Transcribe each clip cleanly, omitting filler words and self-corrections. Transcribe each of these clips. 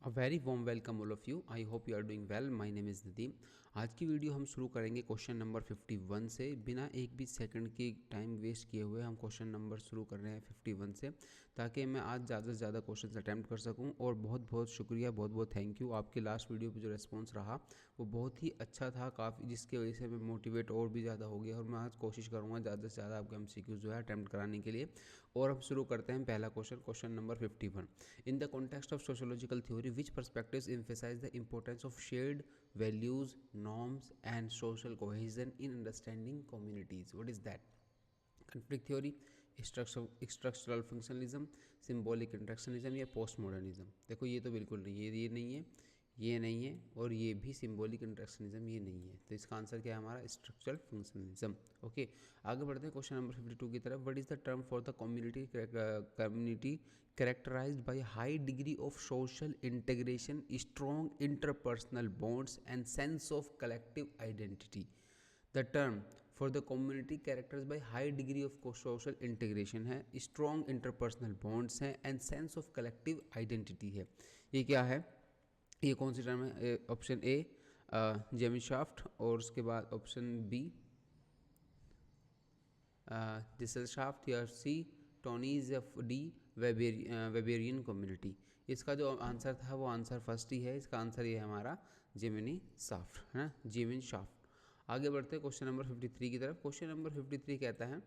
A very warm welcome all of you. I hope you are doing well. My name is Nadeem. आज की video हम शुरू करेंगे question number 51 से। बिना एक भी सेकंड की टाइम वेस्ट किए हुए हम क्वेश्चन नंबर शुरू कर रहे हैं 51 से, ताकि मैं आज ज़्यादा से ज़्यादा क्वेश्चन अटैम्प्ट कर सकूं। और बहुत बहुत शुक्रिया, बहुत बहुत थैंक यू। आपके लास्ट वीडियो पर जो रिस्पॉन्स रहा वो बहुत ही अच्छा था काफ़ी, जिसकी वजह से मैं मोटिवेट और भी ज़्यादा हो गया। और मैं आज कोशिश करूँगा ज़्यादा से ज़्यादा आपके MCQ जो है अटैम्प्ट कराने के लिए। और हम शुरू करते हैं पहला question number 51। In the context of sociological theory which perspectives emphasize the importance of shared values, norms, and social cohesion in understanding communities? What is that? Conflict theory, structural functionalism, symbolic interactionism या post modernism. देखो ये तो बिल्कुल नहीं, ये नहीं है, ये नहीं है, और ये भी सिंबॉलिक इंटरेक्शनिज्म ये नहीं है। तो इसका आंसर क्या है हमारा? Structural functionalism. ओके, आगे बढ़ते हैं क्वेश्चन नंबर 52 की तरफ। What is the term for the community characterized by high degree of social integration, strong interpersonal bonds, and sense of collective identity? The term for the community characterized by high degree of social integration है, strong interpersonal bonds हैं, and sense of collective identity है। ये क्या है? ये कौन सी term है? Option ए जेमिशाफ्ट, और उसके बाद ऑप्शन बी डिसलशाफ्ट, या सी टोनीज, एफ डी वेबेरियन कम्युनिटी। इसका जो आंसर था वो आंसर फर्स्ट ही है। इसका आंसर ये है हमारा जेमिनी साफ्ट, है ना, जेमिन शाफ्ट। आगे बढ़ते हैं क्वेश्चन नंबर 53 की तरफ। क्वेश्चन नंबर 53 कहता है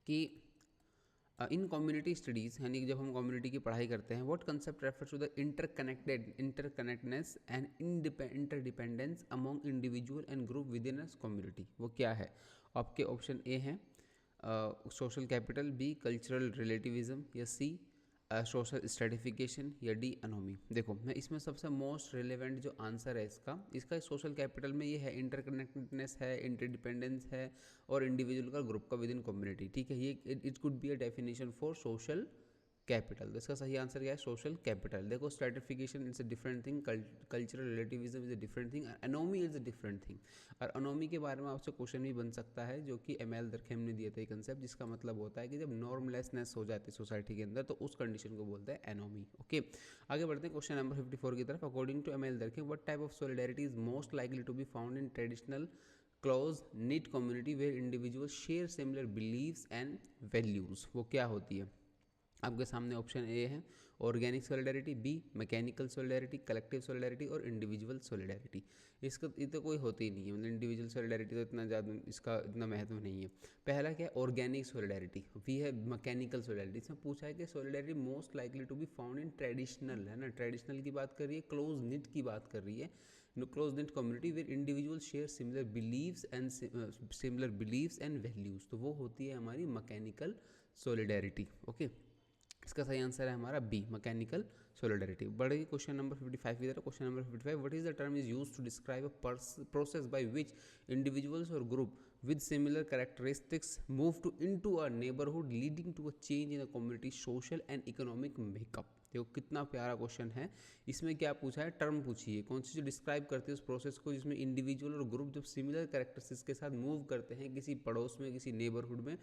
कि इन कम्युनिटी स्टडीज़, यानी कि जब हम कम्युनिटी की पढ़ाई करते हैं, what concept refers to the interconnectedness and interdependence among individual and group with in a community? वो क्या है? आपके ऑप्शन ए हैं social capital, B cultural relativism, या सी सोशल स्ट्रेटिफिकेशन, या डी अनोमी। देखो मैं इसमें सबसे मोस्ट रिलेवेंट जो आंसर है इसका सोशल कैपिटल में ये है, इंटरकनेक्टेडनेस है, इंटरडिपेंडेंस है, और इंडिविजुअल का ग्रुप का विद इन कम्युनिटी। ठीक है, ये it could be a definition for social capital. तो इसका सही आंसर क्या है? Social capital. देखो stratification is a different thing, cultural relativism is a different thing, anomie is a different thing. और अनोमी के बारे में आपसे क्वेश्चन भी बन सकता है, जो कि ML दरखेम ने दिया था ये कंसेप्ट, जिसका मतलब होता है कि जब नॉर्मलेसनेस हो जाती है सोसाइटी के अंदर, तो उस कंडीशन को बोलते हैं एनोमी। ओके, आगे बढ़ते हैं क्वेश्चन नंबर 54 की तरफ। According to ML Durkheim, what type of solidarity is most likely to be found in traditional close knit community where individual share similar beliefs and values? वो क्या होती है? आपके सामने ऑप्शन ए है organic solidarity, B mechanical solidarity, collective solidarity, और individual solidarity. इसका ये तो कोई होती ही नहीं है, मतलब इंडिविजुअल सोलिडेरिटी तो इतना ज़्यादा इसका इतना महत्व नहीं है। पहला क्या है? Organic solidarity. बी है मैकेनिकल सोलिडेरिटी। इसमें पूछा है कि solidarity most likely to be found in traditional, है ना, ट्रेडिशनल की बात कर रही है, क्लोज निट की बात कर रही है, close knit community with individual share similar beliefs and values, तो वो होती है हमारी मैकेनिकल सोलिडेरिटी। ओके, इसका सही आंसर है हमारा बी मैकेनिकल सोलिडेरिटी। बढ़ेगी क्वेश्चन नंबर 55 की तरह। Question number 55, what is the term is used to describe a process by which individuals और group with similar characteristics move to into a neighbourhood leading to a change in the community social and economic makeup? देखो कितना प्यारा question है। इसमें क्या पूछा है? Term पूछी है, कौन सी जो डिस्क्राइब करती है उस प्रोसेस को जिसमें इंडिविजुअल और ग्रुप जब सिमिलर कैरेक्टरिस्टिक्स के साथ मूव करते हैं किसी पड़ोस में, किसी नेबरहुड में,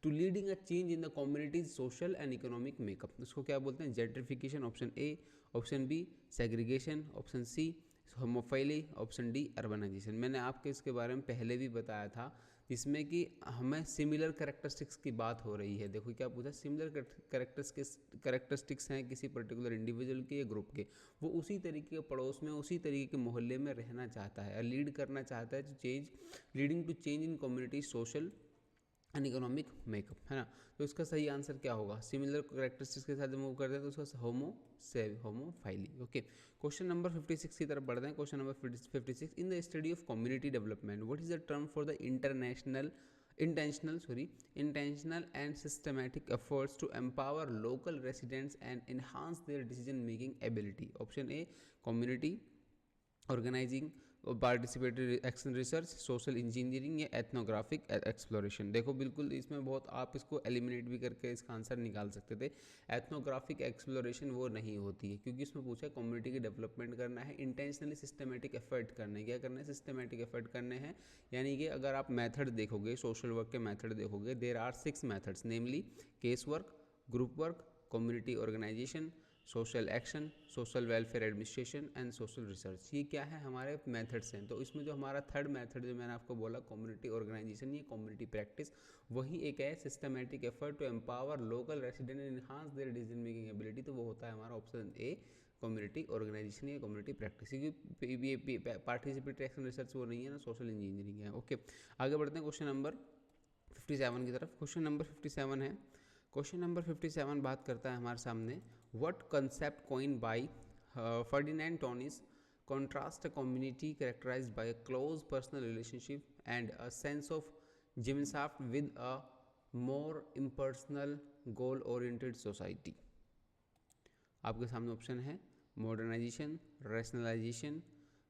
to leading a change in the communities social and economic makeup. उसको क्या बोलते हैं? Gentrification, option A, option B segregation, option C homophily, option D urbanization. मैंने आपके इसके बारे में पहले भी बताया था, जिसमें कि हमें सिमिलर कैरेक्टरिस्टिक्स की बात हो रही है। देखो क्या पूछा? सिमिलर कैरेक्टरिस्टिक्स हैं किसी पर्टिकुलर इंडिविजुअल के या ग्रुप के, वो उसी तरीके के पड़ोस में, उसी तरीके के मोहल्ले में रहना चाहता है, लीड करना चाहता है, change leading to change in community social and economic makeup, है ना। तो इसका सही आंसर क्या होगा? सिमिलर कैरेक्टरिस्टिक्स के साथ जब मूव करते हैं तो उसका होमोफाइली। ओके, क्वेश्चन नंबर 56 की तरफ बढ़ते हैं। Question number 56, in the study of community development what is the term for the intentional and systematic efforts to empower local residents and enhance their decision making ability? Option A community organising, participatory action research, social engineering, या ethnographic exploration. देखो बिल्कुल इसमें बहुत आप इसको eliminate भी करके इसका आंसर निकाल सकते थे। एथनोग्राफिक एक्सप्लोरेशन वो नहीं होती है, क्योंकि इसमें पूछा है कम्युनिटी की डेवलपमेंट करना है, इंटेंशनली सिस्टमेटिक एफर्ट करने हैं। क्या करना है? सिस्टमेटिक एफर्ट करने हैं। यानी कि अगर आप मेथड देखोगे, सोशल वर्क के मेथड देखोगे, there are 6 methods, namely case work, group work, community organisation, social action, social welfare administration and social research. ये क्या है, हमारे मेथड्स हैं। तो इसमें जो हमारा थर्ड मेथड जो मैंने आपको बोला कम्युनिटी ऑर्गेनाइजेशन, ये कम्युनिटी प्रैक्टिस, वही एक है systematic effort to empower local resident and enhance their decision making ability. तो वो होता है हमारा ऑप्शन ए, कम्युनिटी ऑर्गेनाइजेशन या कम्युनिटी प्रैक्टिस। क्योंकि पार्टिसिपेटरी एक्शन रिसर्च वो नहीं है ना, सोशल इंजीनियरिंग है। ओके, आगे बढ़ते हैं क्वेश्चन नंबर 57 की तरफ। क्वेश्चन नंबर 57 है, क्वेश्चन नंबर 57 बात करता है हमारे सामने, what concept coin by Ferdinand Tonnies contrast a community characterized by a close personal relationship and a sense of Gemeinschaft with a more impersonal goal oriented society। आपके सामने option है modernisation, rationalisation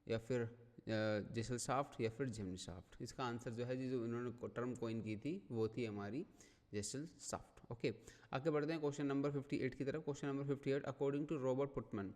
या फिर जेसलसाफ्ट या फिर जेमनीसाफ्ट। इसका आंसर जो है जो इन्होंने टर्म कॉइन की थी वो थी हमारी जेसलसाफ्ट। ओके, आगे बढ़ते हैं क्वेश्चन नंबर 58 की तरफ। Question number 58, according to Robert Putnam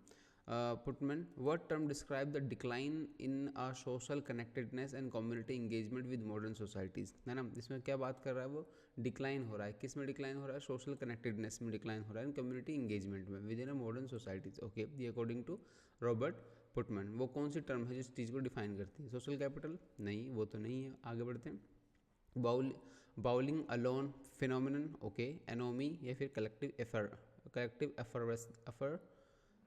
what term describe the decline in a social connectedness and community engagement with modern societies, है ना। इसमें क्या बात कर रहा है वो, डिक्लाइन हो रहा है, किस में डिक्लाइन हो रहा है, सोशल कनेक्टेडनेस में डिक्लाइन हो रहा है, कम्युनिटी इंगेजमेंट में with in a modern societies. Okay, ये अकॉर्डिंग टू रॉबर्ट पुटमैन। वो कौन सी टर्म है जो इस चीज़ को डिफाइन करती है, सोशल कैपिटल नहीं, वो तो नहीं है। आगे बढ़ते हैं, bowling alone phenomenon, okay, anomie या फिर कलेक्टिव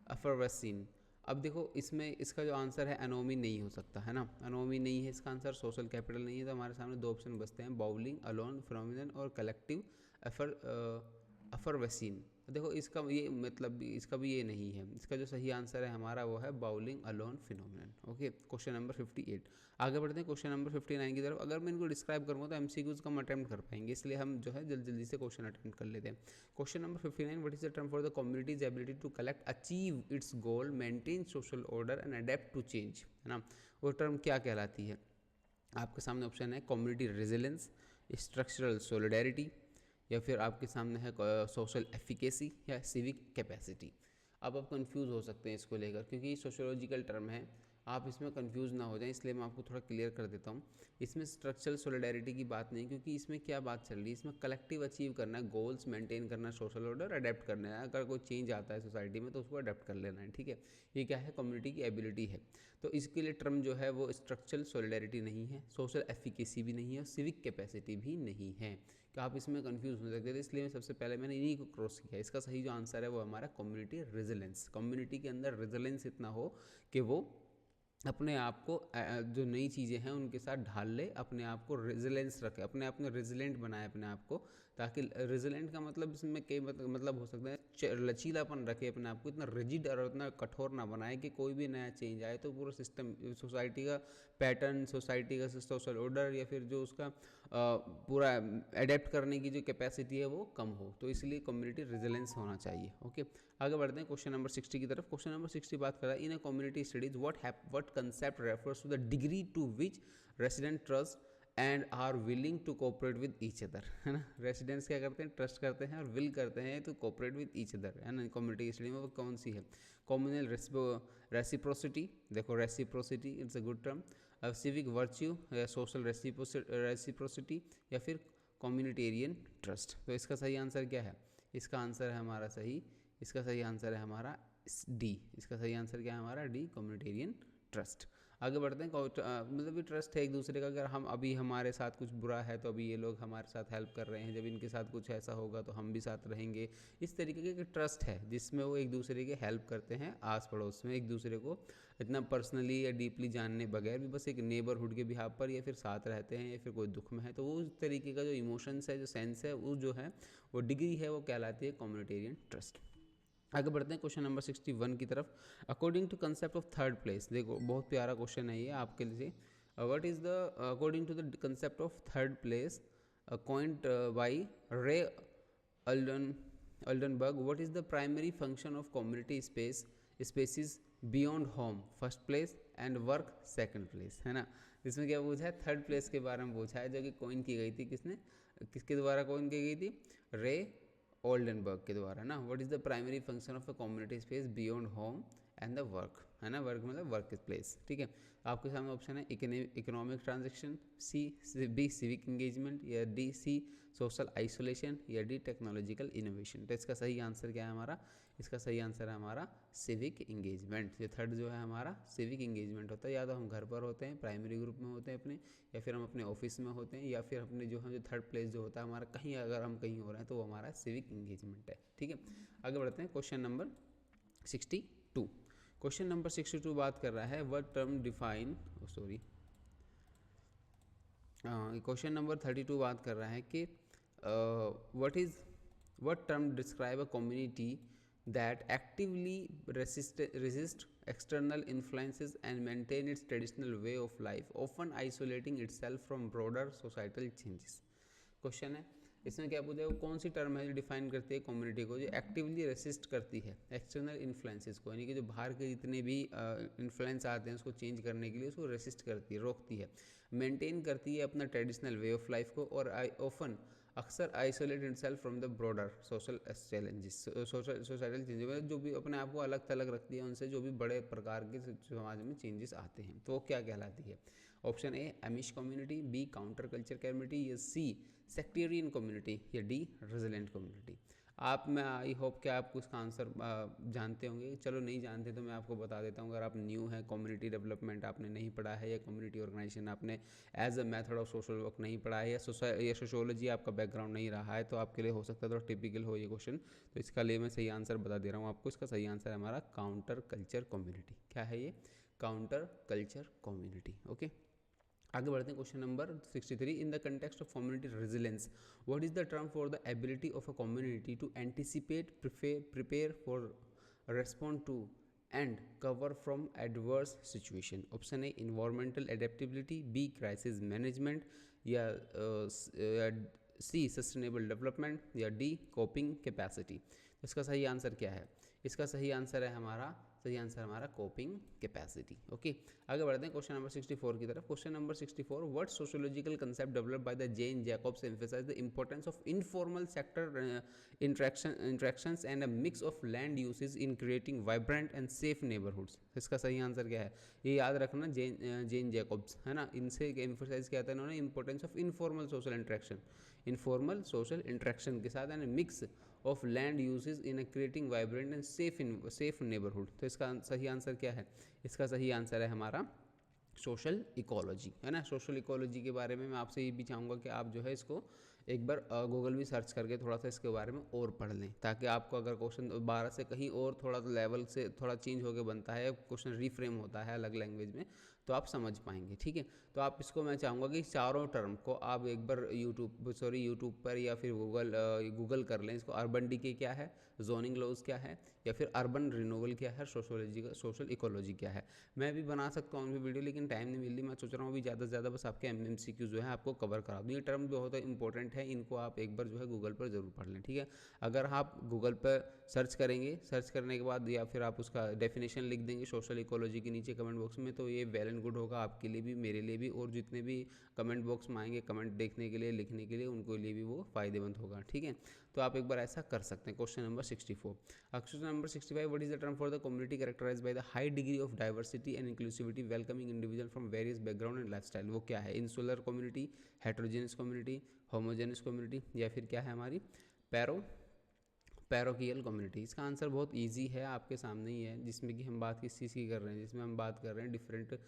एफरवेसिन। अब देखो इसमें इसका जो आंसर है एनोमी नहीं हो सकता, है ना, एनोमी नहीं है इसका आंसर, सोशल कैपिटल नहीं है। तो हमारे सामने दो ऑप्शन बचते हैं, बाउलिंग अलोन फिनोमिनन और कलेक्टिव एफरवेसिन। देखो इसका ये मतलब इसका भी ये नहीं है, इसका जो सही आंसर है हमारा वो है bowling alone phenomenon. Okay, question number 58। आगे बढ़ते हैं क्वेश्चन नंबर 59 की तरफ। अगर मैं इनको डिस्क्राइब करूँगा तो एमसीक्यूज कम अटेम्प्ट कर पाएंगे, इसलिए हम जो है जल्दी से क्वेश्चन अटेम्प्ट कर लेते हैं। Question number 59, what is the term for the community's ability to collect, achieve its goal, maintain social order and adapt to change, है ना। वो टर्म क्या कहलाती है, आपके सामने ऑप्शन है कम्युनिटी रेजिलेंस, स्ट्रक्चरल सोलिडेरिटी या फिर आपके सामने है सोशल एफिकेसी या सिविक कैपेसिटी। अब आप कंफ्यूज हो सकते हैं इसको लेकर, क्योंकि सोशियोलॉजिकल टर्म है, आप इसमें कंफ्यूज ना हो जाएं, इसलिए मैं आपको थोड़ा क्लियर कर देता हूँ। इसमें स्ट्रक्चरल सोलिडेरिटी की बात नहीं, क्योंकि इसमें क्या बात चल रही है, इसमें कलेक्टिव अचीव करना है, गोल्स मेंटेन करना है, सोशल ऑर्डर अडेप्ट करना है। अगर कोई चेंज आता है सोसाइटी में तो उसको अडेप्ट कर लेना है, ठीक है। ये क्या है, कम्युनिटी की एबिलिटी है। तो इसके लिए टर्म जो है वो स्ट्रक्चरल सोलिडेरिटी नहीं है, सोशल एफिकेसी भी नहीं है और सिविक कैपेसिटी भी नहीं है। कि आप इसमें कंफ्यूज हो सकते थे, इसलिए सबसे पहले मैंने इन्हीं को क्रॉस किया। इसका सही जो आंसर है वो हमारा कम्युनिटी रेजिलेंस। कम्युनिटी के अंदर रेजिलेंस इतना हो कि वो अपने आप को जो नई चीज़ें हैं उनके साथ ढाल ले, अपने आप को रेजिलेंस रखे, अपने आप में रेजिलेंट बनाए अपने आप को, ताकि रेजिलेंट का मतलब इसमें कई मतलब हो सकता है लचीलापन रखे अपने आप को, इतना रिजिड और इतना कठोर ना बनाए कि कोई भी नया चेंज आए तो पूरा सिस्टम, सोसाइटी का पैटर्न, सोसाइटी का सोशल ऑर्डर या फिर जो उसका पूरा एडेप्ट करने की जो कैपेसिटी है वो कम हो। तो इसलिए कम्युनिटी रेजिलेंस होना चाहिए। ओके, आगे बढ़ते हैं क्वेश्चन नंबर 60 की तरफ। क्वेश्चन नंबर 60 बात कर रहा है, in a community studies what concept refers to the degree to which resident trust and are willing to cooperate with each other, है ना। रेसिडेंट्स क्या करते हैं, ट्रस्ट करते हैं और विल करते हैं तो कोऑपरेट विद ईच अदर, है ना। कम्युनिटी स्टडी में वो कौन सी है, कम्युनल रेसिप्रोसिटी, देखो reciprocity it's a good term, civic virtue या सोशल रेसिप्रोसिटी या फिर कम्युनिटेरियन ट्रस्ट। तो इसका सही आंसर क्या है, इसका आंसर है हमारा सही, इसका सही आंसर है हमारा डी। इसका सही आंसर क्या है हमारा डी, कम्युनिटेरियन ट्रस्ट। आगे बढ़ते हैं, मतलब ये ट्रस्ट है एक दूसरे का, अगर हम अभी हमारे साथ कुछ बुरा है तो अभी ये लोग हमारे साथ हेल्प कर रहे हैं, जब इनके साथ कुछ ऐसा होगा तो हम भी साथ रहेंगे। इस तरीके के ट्रस्ट है जिसमें वो एक दूसरे के हेल्प करते हैं, आस पड़ोस में एक दूसरे को इतना पर्सनली या डीपली जानने बगैर भी बस एक नेबरहुड के बिहाफ पर या फिर साथ रहते हैं या फिर कोई दुख में है तो वो उस तरीके का जो इमोशंस है, जो सेंस है, वो जो है वो डिग्री है वो कहलाती है कम्युनिटेरियन ट्रस्ट। आगे बढ़ते हैं क्वेश्चन नंबर 61 की तरफ। According to concept of third place, देखो बहुत प्यारा क्वेश्चन है ये आपके लिए। What is the according to the concept of third place coined by Ray Oldenburg, what is the primary function of community spaces beyond home, first place and work second place, है ना। इसमें क्या पूछा है, थर्ड प्लेस के बारे में पूछा है, जो कि कॉइन की गई थी, किसके द्वारा कॉइन की गई थी, रे ओल्डनबर्ग के द्वारा ना। What is the primary function of a community space beyond home and the work, है ना, वर्क मतलब वर्क प्लेस, ठीक है। आपके सामने ऑप्शन है economic transaction, B civic engagement, या डी सी सोशल आइसोलेशन, या डी टेक्नोलॉजिकल इनोवेशन। तो इसका सही आंसर क्या है हमारा? इसका सही आंसर है हमारा सिविक इंगेजमेंट। ये थर्ड जो है हमारा सिविक इंगेजमेंट होता है। या तो हम घर पर होते हैं, प्राइमरी ग्रुप में होते हैं अपने, या फिर हम अपने ऑफिस में होते हैं, या फिर अपने जो थर्ड प्लेस जो होता है हमारा कहीं, अगर हम कहीं हो रहे हैं तो वो हमारा सिविक इंगेजमेंट है, ठीक है। आगे बढ़ते हैं, क्वेश्चन नंबर 62। क्वेश्चन नंबर 62 बात कर रहा है what term define, sorry, question number 32 बात कर रहा है कि what term describe a community that actively resist external influences and maintain its traditional way of life, often isolating itself from broader societal changes। Question है, इसमें क्या पूछा है, कौन सी टर्म है जो डिफाइन करती है कम्युनिटी को जो एक्टिवली रेसिस्ट करती है एक्सटर्नल इन्फ्लुएंसेस को, यानी कि जो बाहर के जितने भी इन्फ्लुएंस आते हैं उसको चेंज करने के लिए उसको रेसिस्ट करती है, रोकती है, मेंटेन करती है अपना ट्रेडिशनल वे ऑफ लाइफ को, और ऑफन अक्सर isolate itself from the broader social challenges, societal changes, मतलब जो भी अपने आप को अलग थलग रखती है उनसे जो भी बड़े प्रकार के समाज में चेंजेस आते हैं, तो वो क्या कहलाती है? Option A Amish community, B counter culture community, या सी सेक्टेरियन कम्युनिटी, या डी रेजिलेंट कम्युनिटी। आप, मैं आई होप कि आपको इसका आंसर जानते होंगे। चलो नहीं जानते तो मैं आपको बता देता हूँ। अगर आप न्यू है, कम्युनिटी डेवलपमेंट आपने नहीं पढ़ा है, या कम्युनिटी ऑर्गेनाइजेशन आपने as a method of social work नहीं पढ़ा है, या सोशोलॉजी आपका बैकग्राउंड नहीं रहा है, तो आपके लिए हो सकता है थोड़ा टिपिकल हो ये क्वेश्चन। तो इसका लिए मैं सही आंसर बता दे रहा हूँ आपको। इसका सही आंसर है हमारा काउंटर कल्चर कम्युनिटी। क्या है ये? Counter culture community, okay. आगे बढ़ते हैं, question number 63। In the context of community resilience, what is the term for the ability of a community to anticipate, prepare for, respond to and cover from adverse situation? Option A environmental adaptability, B crisis management, या C sustainable development, या D coping capacity. इसका सही answer क्या है? इसका सही answer है हमारा, सही आंसर हमारा कोपिंग कैपेसिटी, ओके। आगे बढ़ते हैं क्वेश्चन नंबर 64 की तरफ। Question number 64, what sociological concept developed by the Jane Jacobs emphasise the importance of informal sector interactions and a mix of land usage in creating vibrant and safe neighbourhoods? इसका सही answer क्या है? ये याद रखना, जेन Jacobs, है ना, इनसे एम्फसाइज किया था इन्होंने importance of informal social interaction, informal social interaction के साथ and mix of land usage in creating vibrant and safe neighbourhood. तो इसका सही आंसर क्या है? इसका सही आंसर है हमारा सोशल इकोलॉजी, है ना। सोशल इकोलॉजी के बारे में मैं आपसे ये भी चाहूँगा कि आप जो है इसको एक बार गूगल भी सर्च करके थोड़ा सा इसके बारे में और पढ़ लें, ताकि आपको अगर क्वेश्चन 12 से कहीं और थोड़ा लेवल से थोड़ा चेंज होकर बनता है, क्वेश्चन रिफ्रेम होता है अलग लैंग्वेज में, तो आप समझ पाएंगे, ठीक है। तो आप इसको, मैं चाहूँगा कि चारों टर्म को आप एक बार यूट्यूब पर या फिर गूगल कर लें इसको। अर्बन डीके क्या है, जोनिंग लॉज क्या है, या फिर अर्बन रिन्यूअल क्या है, सोशोलॉजी का सोशल इकोलॉजी क्या है। मैं भी बना सकता हूँ उनकी वीडियो, लेकिन टाइम नहीं मिल रही। मैं सोच रहा हूँ अभी ज़्यादा से ज़्यादा बस आपके MCQ जो है आपको कवर करा दूँ। ये टर्म बहुत इंपॉर्टेंट है, इनको आप एक बार जो है गूगल पर ज़रूर पढ़ लें, ठीक है। अगर आप गूगल पर सर्च करेंगे, सर्च करने के बाद या फिर आप उसका डेफिनेशन लिख देंगे सोशल इकोलॉजी के नीचे कमेंट बॉक्स में, तो ये वेल एंड गुड होगा आपके लिए भी, मेरे लिए भी, और जितने भी कमेंट बॉक्स में आएंगे कमेंट देखने के लिए, लिखने के लिए, उनको लिए भी वो फ़ायदेमंद होगा, ठीक है। तो आप एक बार ऐसा कर सकते हैं। Question number 64। Question number 65, what is the term for the community characterised by the high degree of diversity and inclusivity welcoming individual from various background and lifestyle? वो क्या है? Insular community, heterogeneous community, homogeneous community, या फिर क्या है हमारी parochial community? इसका answer बहुत इजी है, आपके सामने ही है। जिसमें कि हम बात किस चीज़ की कर रहे हैं? जिसमें हम बात कर रहे हैं डिफरेंट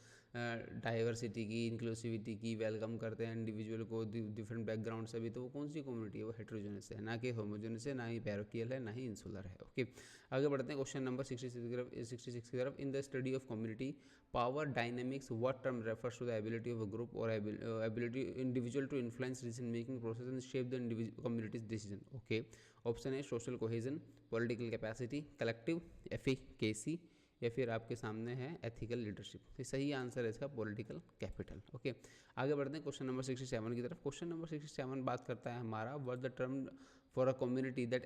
डाइवर्सिटी की, इंक्लूसिविटी की, वेलकम करते हैं इंडिविजुअल को डिफरेंट बैकग्राउंड से भी, तो वो कौन सी कम्युनिटी है? वो हेट्रोजेनस है, ना कि होमोजेनस है, ना ही पैरोकियल है, ना ही इंसुलर है, ओके। आगे बढ़ते हैं क्वेश्चन नंबर 66 की तरफ। In the study of community power dynamics, what term refers to the ability of a group और ability individual to influence decision making process and shape the communities decision? Okay. Option है social cohesion, political capacity, collective efficacy, या फिर आपके सामने है ethical leadership. तो सही answer है इसका पॉलिटिकल कैपिटल, ओके। आगे बढ़ते हैं क्वेश्चन नंबर 67 की तरफ। क्वेश्चन नंबर 67 बात करता है हमारा what the term for a community that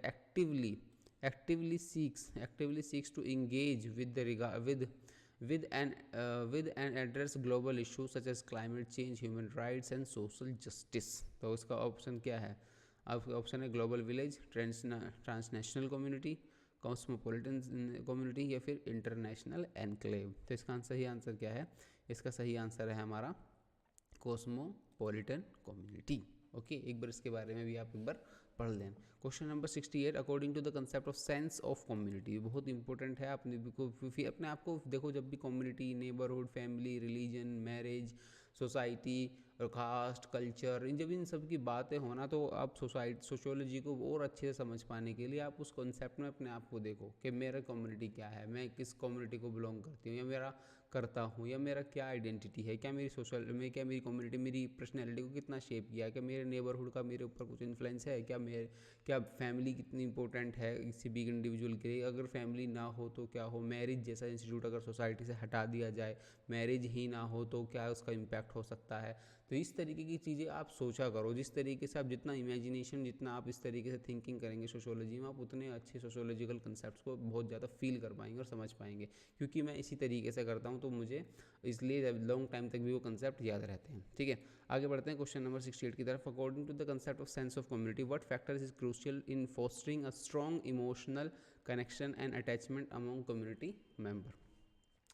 actively seeks to engage with and address global issues such as climate change, human rights and social justice? तो उसका ऑप्शन क्या है? आपका ऑप्शन है global village, transnational community, cosmopolitan community या फिर international enclave. तो इसका सही आंसर क्या है? इसका सही आंसर है हमारा कॉस्मोपॉलिटन कम्युनिटी। ओके, एक बार इसके बारे में भी आप एक बार पढ़ लें। Question number 68, according to the concept of sense of community, बहुत इंपॉर्टेंट है। आपने अपने आप को देखो, जब भी community, neighbourhood, family, religion, marriage, society और कास्ट, कल्चर, जब इन सब की बातें होना, तो आप सोशियोलॉजी को और अच्छे से समझ पाने के लिए आप उस कॉन्सेप्ट में अपने आप को देखो कि मेरा कम्युनिटी क्या है, मैं किस कम्युनिटी को बिलोंग करती हूँ या मेरा करता हूँ, या मेरा क्या आइडेंटिटी है, क्या मेरी सोशल में, क्या मेरी कम्युनिटी मेरी पर्सनैलिटी को कितना शेप किया है, क्या मेरे नेबरहुड का मेरे ऊपर कुछ इन्फ्लुएंस है, क्या फैमिली कितनी इंपॉर्टेंट है किसी भी इंडिविजुअल के लिए, अगर फैमिली ना हो तो क्या हो, मैरिज जैसा इंस्टीट्यूट अगर सोसाइटी से हटा दिया जाए, मैरिज ही ना हो तो क्या उसका इम्पैक्ट हो सकता है। तो इस तरीके की चीज़ें आप सोचा करो, जिस तरीके से आप जितना इमेजिनेशन, जितना आप इस तरीके से थिंकिंग करेंगे सोशियोलॉजी में, आप उतने अच्छे सोशियोलॉजिकल कंसेप्ट्स को बहुत ज़्यादा फील कर पाएंगे और समझ पाएंगे, क्योंकि मैं इसी तरीके से करता हूँ, तो मुझे इसलिए लॉन्ग टाइम तक भी वो कंसेप्ट याद रहते हैं। ठीक है, आगे बढ़ते हैं क्वेश्चन नंबर 68 की तरफ। According to the concept of sense of community, what factors is crucial in fostering a strong emotional connection and attachment among community member.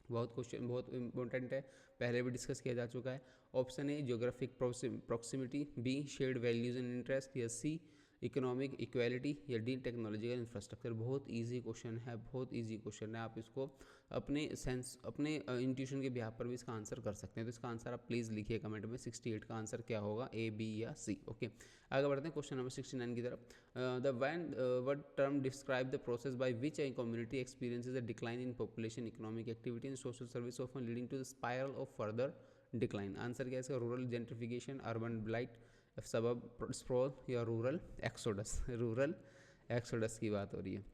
बहुत क्वेश्चन बहुत इंपॉर्टेंट है, पहले भी डिस्कस किया जा चुका है। Option A geographic proximity, B shared values and interest, या सी इकोनॉमिक इक्वालिटी, या डी टेक्नोलॉजिकल इंफ्रास्ट्रक्चर। बहुत इजी क्वेश्चन है, बहुत इजी क्वेश्चन है। आप इसको अपने सेंस, अपने इंट्यूशन के बिहाफ पर भी इसका आंसर कर सकते हैं। तो इसका आंसर आप प्लीज़ लिखिए कमेंट में, 68 का आंसर क्या होगा, ए, बी या सी। ओके, आगे बढ़ते हैं क्वेश्चन नंबर 69 की तरफ। The what term describe the process by which a community experiences a decline in population, economic activity and social service, often leading to the spiral of further decline। Answer क्या है इसका? Rural gentrification, urban blight, सबब sprawl या rural exodus. Rural exodus की बात हो रही है।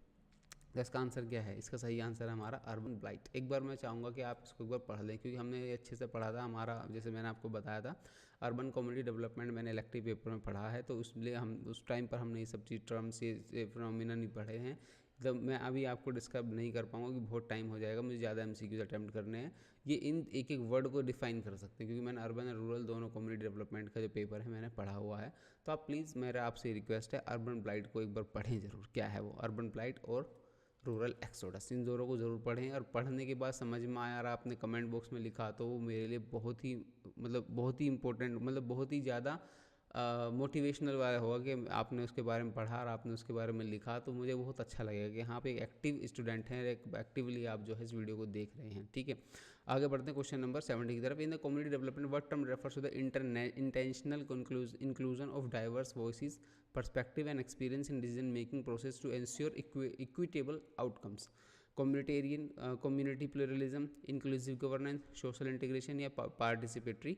तो इसका आंसर क्या है? इसका सही आंसर है हमारा अर्बन ब्लाइट। एक बार मैं चाहूँगा कि आप इसको एक बार पढ़ लें, क्योंकि हमने ये अच्छे से पढ़ा था। हमारा, जैसे मैंने आपको बताया था, अर्बन कम्युनिटी डेवलपमेंट मैंने इलेक्टिव पेपर में पढ़ा है, तो इसलिए हम उस टाइम पर हमने ये सब चीज़ टर्म्स, ये फिनोमिना नहीं पढ़े हैं। मतलब मैं अभी आपको डिस्क्राइब नहीं कर पाऊँगा, क्योंकि बहुत टाइम हो जाएगा, मुझे ज़्यादा MCQs अटैम्प्ट करने हैं। ये इन एक एक वर्ड को डिफाइन कर सकते हैं, क्योंकि मैंने अर्बन और रूरल दोनों कम्युनिटी डेवलपमेंट का जो पेपर है मैंने पढ़ा हुआ है। तो आप प्लीज़, मेरा आपसे रिक्वेस्ट है, अर्बन ब्लाइट को एक बार पढ़ें ज़रूर। क्या है वो? अर्बन ब्लाइट और रूरल एक्सोडस, इन दोनों को ज़रूर पढ़ें। और पढ़ने के बाद समझ में आया और आपने कमेंट बॉक्स में लिखा, तो वो मेरे लिए बहुत ही, मतलब बहुत ही इंपॉर्टेंट, मतलब बहुत ही ज़्यादा मोटिवेशनल वाला होगा कि आपने उसके बारे में पढ़ा और आपने उसके बारे में लिखा। तो मुझे बहुत अच्छा लगेगा कि हाँ पे एक एक्टिव स्टूडेंट हैं, एक एक्टिवली आप जो है इस वीडियो को देख रहे हैं। ठीक है, आगे बढ़ते हैं क्वेश्चन नंबर 70 की तरफ। In the community development what term refers to the intentional inclusion of diverse voices, perspective and experience in decision making process to ensure equitable outcomes, communitarian community pluralism, inclusive governance, social integration या participatory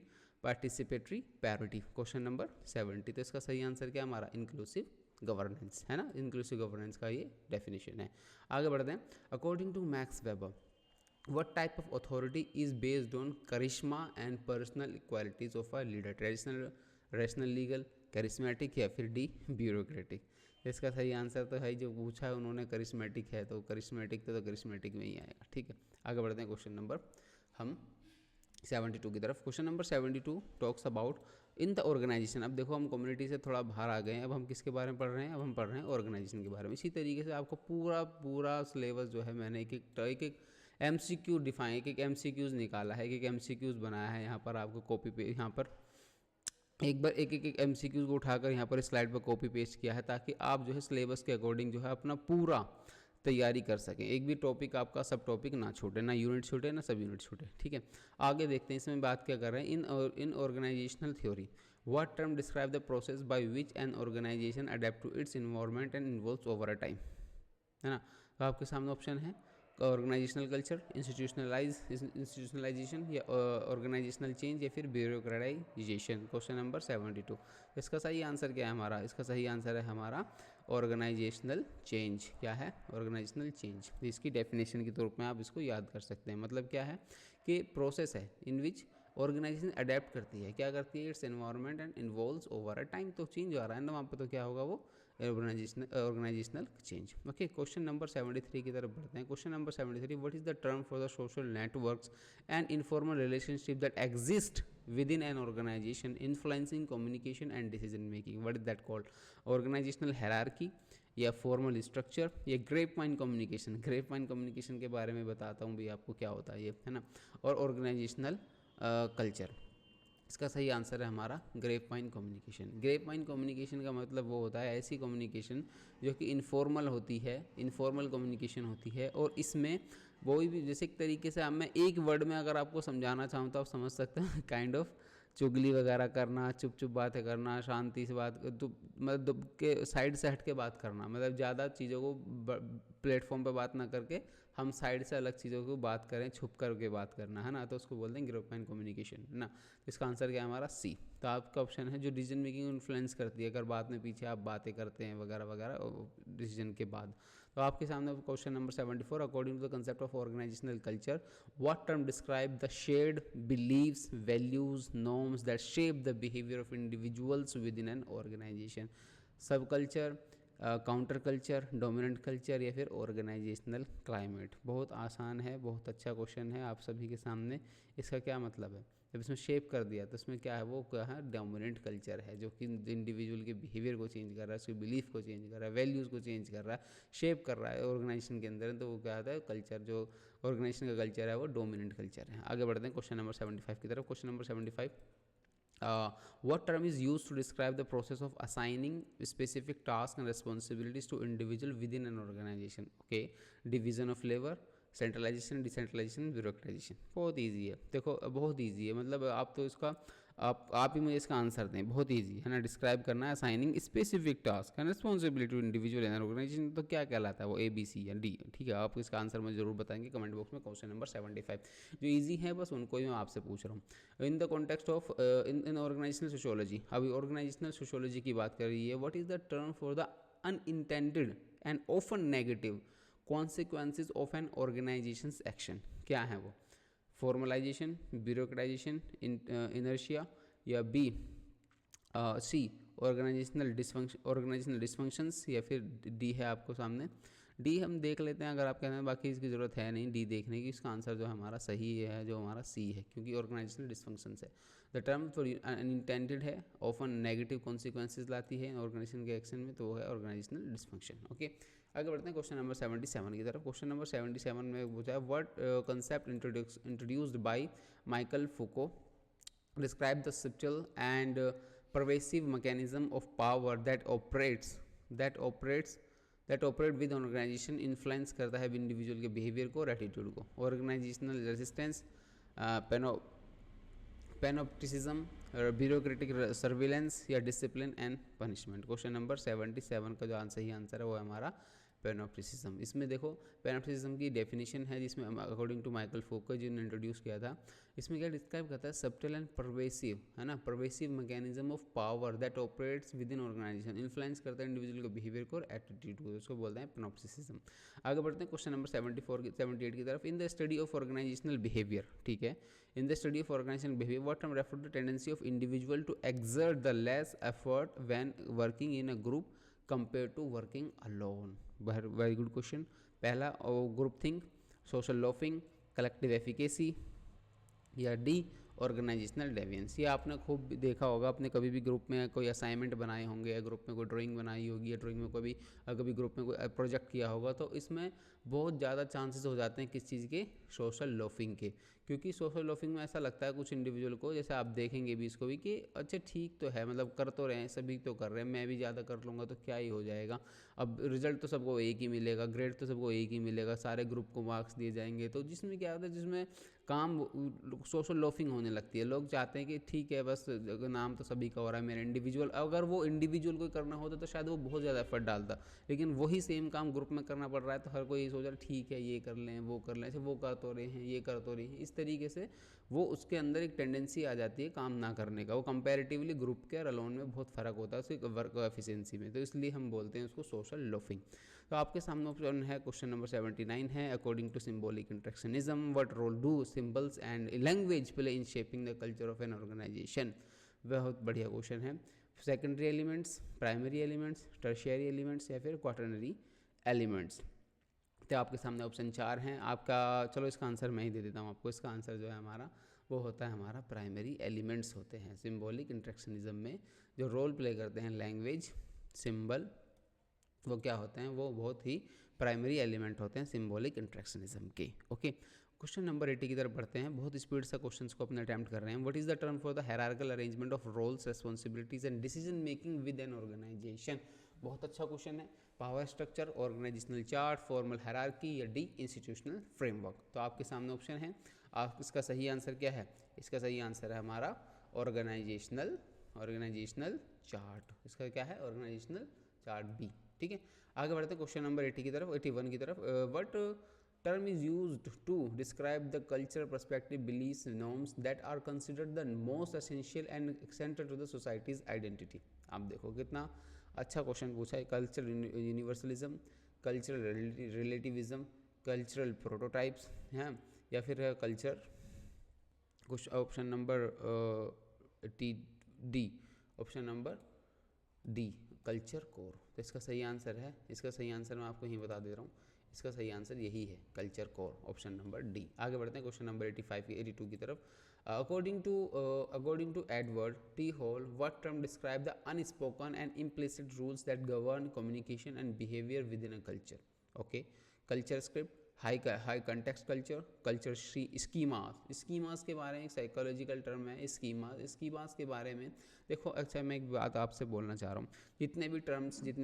parity। Question number 70। तो इसका सही answer क्या हमारा? Inclusive governance है ना, inclusive governance का ये डेफिनेशन है। आगे बढ़ते हैं। According to Max Weber, what type of authority is based on charisma and personal qualities of a leader, traditional, rational, legal, charismatic या फिर डी ब्यूरोक्रेटिक। इसका सही आंसर तो है, जो पूछा है उन्होंने करिश्मेटिक है, तो करिश्मेटिक तो करिश्मेटिक में ही आएगा। ठीक है, आगे बढ़ते हैं क्वेश्चन नंबर हम 72 की तरफ। Question number 72 talks about in the organization. अब देखो, हम कम्युनिटी से थोड़ा बाहर आ गए हैं, अब हम किसके बारे में पढ़ रहे हैं? अब हम पढ़ रहे हैं ऑर्गेनाइजेशन के बारे में। इसी तरीके से आपको पूरा सिलेबस जो है मैंने एक MCQ डिफाइन, एक MCQs निकाला है, एक MCQs बनाया है। यहाँ पर आपको कॉपी पे, यहाँ पर एक बार एक MCQs को उठाकर यहाँ पर स्लाइड पर कॉपी पेस्ट किया है, ताकि आप जो है सिलेबस के अकॉर्डिंग जो है अपना पूरा तैयारी कर सकें। एक भी टॉपिक आपका सब टॉपिक ना छूटे, ना यूनिट छूटे, ना सब यूनिट छूटे। ठीक है, आगे देखते हैं इसमें बात क्या कर रहे हैं। In organizational theory, what term describe the process by which an organization adapt to its environment and involves over a time, है ना। तो आपके सामने ऑप्शन है ऑर्गेनाइजेशनल कल्चर, इंस्टीट्यूशनलाइजेशन, या ऑर्गेनाइजेशनल चेंज, या फिर ब्यूरोक्रेटाइजेशन। Question number 72। इसका सही आंसर क्या है हमारा? इसका सही आंसर है हमारा ऑर्गेनाइजेशनल चेंज। क्या है? Organisational change. इसकी डेफिनेशन के तौर में आप इसको याद कर सकते हैं। मतलब क्या है कि प्रोसेस है इन विच ऑर्गेनाइजेशन अडेप्ट करती है, क्या करती है? It's environment and involves over a time. तो चेंज आ रहा है ना वहाँ पे, तो क्या होगा वो? Organizational change. Okay, question number 73 की तरफ बढ़ते हैं। Question number 73, what is the term for the social networks and informal relationship that exist within an organization influencing communication and decision making? What is that called? Organizational hierarchy, या formal structure, या grapevine communication. Grapevine communication के बारे में बताता हूँ भी आपको क्या होता है ये, है ना। और ऑर्गेनाइजेशनल कल्चर। इसका सही आंसर है हमारा grapevine communication. Grapevine communication का मतलब वो होता है ऐसी कम्युनिकेशन जो कि इनफॉर्मल होती है, इनफॉर्मल कम्युनिकेशन होती है, और इसमें वो भी जैसे एक तरीके से अब मैं एक वर्ड में अगर आपको समझाना चाहूँ तो आप समझ सकते हैं काइंड ऑफ चुगली वगैरह करना, चुप चुप बातें करना, शांति से बात तो मतलब दुब के साइड से हट के बात करना, मतलब ज़्यादा चीज़ों को प्लेटफॉर्म पे बात ना करके हम साइड से अलग चीज़ों को बात करें, छुप करके बात करना, है ना, तो उसको बोलते हैं ग्रुप माइंड कम्युनिकेशन, है ना। तो इसका आंसर क्या है हमारा सी। तो आपका ऑप्शन है जो डिसीजन मेकिंग इन्फ्लुएंस करती है, अगर बाद में पीछे आप बातें करते हैं वगैरह वगैरह डिसीजन के बाद। तो आपके सामने question number 74, according to the concept of organizational culture what term describe the shared beliefs, values, norms that shape the behaviour of individuals with in an organization. Sub culture, counter culture, dominant culture, या फिर organizational climate. बहुत आसान है, बहुत अच्छा question है आप सभी के सामने। इसका क्या मतलब है, जब इसमें शेप कर दिया तो इसमें क्या है, वो क्या है, डोमिनेंट कल्चर है, जो कि इंडिविजुअल के बिहेवियर को चेंज कर रहा है, उसके बिलीफ को चेंज कर रहा है, वैल्यूज़ को चेंज कर रहा है, शेप कर रहा है ऑर्गेनाइजेशन के अंदर। तो वो क्या होता है, कल्चर जो ऑर्गेनाइजेशन का कल्चर है वो डोमिनेंट कल्चर है। आगे बढ़ते हैं क्वेश्चन नंबर 75 की तरफ। Question number 75, what term is used to describe the process of assigning specific tasks and responsibilities to individual within an organization? Okay, division of labor, centralization, decentralization, bureaucratization. बहुत easy है, देखो बहुत easy है, मतलब आप तो इसका आप ही मुझे इसका आंसर दें, बहुत इजी है ना। डिस्क्राइब करना है assigning specific task and responsibility to individual and organization, तो क्या कहलाता है वो, ए बी सी या डी। ठीक है, आप इसका आंसर मुझे जरूर बताएंगे कमेंट बॉक्स में। क्वेश्चन नंबर 75 जो इजी है बस उनको ही मैं आपसे पूछ रहा हूँ। In the context of in organizational sociology, अभी ऑर्गेनाइजेशनल सोशियोलॉजी की बात कर रही है, what is the term for the unintended and often negative consequences of an organization's action. क्या है वो, फॉर्मलाइजेशन, ब्यूरोक्राइजेशन, इनर्शिया, या बी सी ऑर्गेनाइजेशनल डिसफंक्शंस, या फिर डी है आपको सामने। डी हम देख लेते हैं अगर आप कहते हैं, बाकी इसकी ज़रूरत है नहीं डी देखने की। इसका आंसर जो हमारा सही है, जो हमारा सी है, क्योंकि ऑर्गेनाइजेशनल डिसफंक्शंस है। द टर्म फॉर अनइंटेंडेड है, ऑफन नेगेटिव कॉन्सिक्वेंसेज लाती है ऑर्गेनाइजेशन के एक्शन में, तो वो है ऑर्गेनाइजेशनल डिसफंक्शन। ओके, आगे बढ़ते हैं क्वेश्चन नंबर 77 की तरफ। क्वेश्चन नंबर 77 में पूछा है what concept introduced by Michael फुको describe the subtle and pervasive mechanism of power that operate with organization, influence करता है इंडिविजुअल के बिहेवियर को और एटीट्यूड को। ऑर्गेनाइजेशनल रेजिस्टेंस, पैनोप्टिसिज्म, ब्यूरोक्रेटिक सर्विलेंस, या discipline and punishment. Question number 77 का जो सही आंसर है वो है हमारा पैनोप्टिसिज्म। इसमें देखो पैनोप्टिसिज्म की डेफिनेशन है, जिसमें अकॉर्डिंग टू माइकल फोको जिन्होंने इंट्रोड्यूस किया था, इसमें क्या डिस्क्राइब करता है, सब्टल एंड परवेसिव, है ना, pervasive mechanism of power that operates within organization, influence करता है इंडिविजुअल के बिहेवियर को और एटीट्यूड को, उसको बोलते हैं पैनोप्टिसिज्म। आगे बढ़ते हैं क्वेश्चन नंबर 78 की तरफ। In the study of organizational behaviour, ठीक है, in the study of organizational behaviour what term refer to the tendency of individual to exert the less effort when working in a group compare to working alone. Very good question. पहला group think, social loafing, collective efficacy, या D organizational deviance. ये आपने खूब देखा होगा, आपने कभी भी ग्रुप में कोई असाइनमेंट बनाए होंगे, या ग्रुप में कोई ड्राइंग बनाई होगी, या ड्राइंग में कभी ग्रुप में कोई प्रोजेक्ट किया होगा, तो इसमें बहुत ज़्यादा चांसेस हो जाते हैं किस चीज़ के, सोशल लॉफिंग के। क्योंकि सोशल लॉफिंग में ऐसा लगता है कुछ इंडिविजुअल को, जैसे आप देखेंगे भी इसको भी, कि अच्छा ठीक तो है, मतलब कर तो रहे हैं, सभी तो कर रहे हैं, मैं भी ज़्यादा कर लूँगा तो क्या ही हो जाएगा, अब रिजल्ट तो सबको एक ही मिलेगा, ग्रेड तो सबको एक ही मिलेगा, सारे ग्रुप को मार्क्स दिए जाएंगे। तो जिसमें क्या होता है, जिसमें काम सोशल लॉफिंग होने लगती है। लोग चाहते हैं कि ठीक है बस नाम तो सभी का हो रहा है, मेरा इंडिविजुअल, अगर वो इंडिविजुअल को करना होता तो शायद वो बहुत ज़्यादा एफर्ट डालता, लेकिन वही सेम काम ग्रुप में करना पड़ रहा है तो हर कोई सोच रहा है ठीक है ये कर लें, वो कर लें, ऐसे वो कर तो रहे हैं, ये कर तो रहे हैं, इस तरीके से वो उसके अंदर एक टेंडेंसी आ जाती है काम ना करने का। वो कंपैरेटिवली ग्रुप के और अलोन में बहुत फ़र्क होता है उसकी वर्क एफिशिएंसी में, तो इसलिए हम बोलते हैं उसको सोशल लॉफिंग। तो आपके सामने ऑप्शन है, क्वेश्चन नंबर 79 है, according to symbolic interactionism what role do symbols and language play in shaping the culture of an organization. बहुत बढ़िया क्वेश्चन है। Secondary elements, primary elements, tertiary elements, या फिर क्वाटरनरी एलिमेंट्स। तो आपके सामने ऑप्शन 4 हैं आपका। चलो इसका आंसर मैं ही दे देता हूँ आपको। इसका आंसर जो है हमारा वो होता है हमारा प्राइमरी एलिमेंट्स होते हैं। सिंबॉलिक इंटरेक्शनिज्म में जो रोल प्ले करते हैं लैंग्वेज, सिंबल, वो क्या होते हैं, वो बहुत ही प्राइमरी एलिमेंट होते हैं सिंबॉलिक इंटरेक्शनिज्म के। ओके, क्वेश्चन नंबर 80 की तरफ बढ़ते हैं। बहुत स्पीड से क्वेश्चंस को अपने अटैम्प्ट कर रहे हैं। What is the term for the hierarchical arrangement of roles, responsibilities and decision making with an organization. बहुत अच्छा क्वेश्चन है। Power structure, organizational chart, formal hierarchy या डी इंस्टीट्यूशनल फ्रेमवर्क। तो आपके सामने ऑप्शन है, आप इसका सही आंसर क्या है? इसका सही आंसर है हमारा ऑर्गेनाइजेशनल चार्ट। इसका क्या है? Organizational chart B. ठीक है, आगे बढ़ते हैं क्वेश्चन नंबर 80 की तरफ, 81 की तरफ। What term is used to describe the culture, perspective, beliefs, norms that are considered the most essential and central to the society's identity। आप देखो कितना अच्छा क्वेश्चन पूछा है। Cultural universalism, cultural relativism, cultural prototypes हैं, या फिर है कल्चर। कुछ option number D, option number D culture core. तो इसका सही आंसर है, इसका सही आंसर मैं आपको यहीं बता दे रहा हूँ, इसका सही आंसर यही है, culture core, option number D. आगे बढ़ते हैं क्वेश्चन नंबर 82 की तरफ। According to Edward T Hall, what term describe the unspoken and implicit rules that govern communication and behaviour with in a culture. Okay, culture script, high context culture, culture schemas के बारे में एक psychological term है schemas के बारे में। देखो, अच्छा मैं एक बात आपसे बोलना चाह रहा हूँ, जितने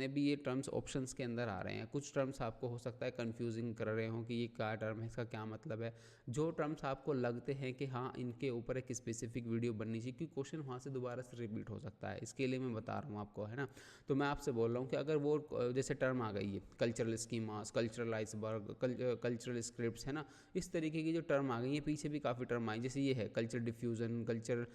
भी ये टर्म्स ऑप्शंस के अंदर आ रहे हैं, कुछ टर्म्स आपको हो सकता है कंफ्यूजिंग कर रहे हो कि ये क्या टर्म है, इसका क्या मतलब है। जो टर्म्स आपको लगते हैं कि हाँ इनके ऊपर एक स्पेसिफिक वीडियो बननी चाहिए, क्योंकि क्वेश्चन वहाँ से दोबारा से रिपीट हो सकता है, इसके लिए मैं बता रहा हूँ आपको, है ना। तो मैं आपसे बोल रहा हूँ कि अगर वो जैसे टर्म आ गई है cultural schemas, cultural iceberg, cultural scripts, है ना, इस तरीके की जो टर्म आ गई है, पीछे भी काफ़ी टर्म आई, जैसे ये है कल्चर डिफ्यूज़न, कल्चर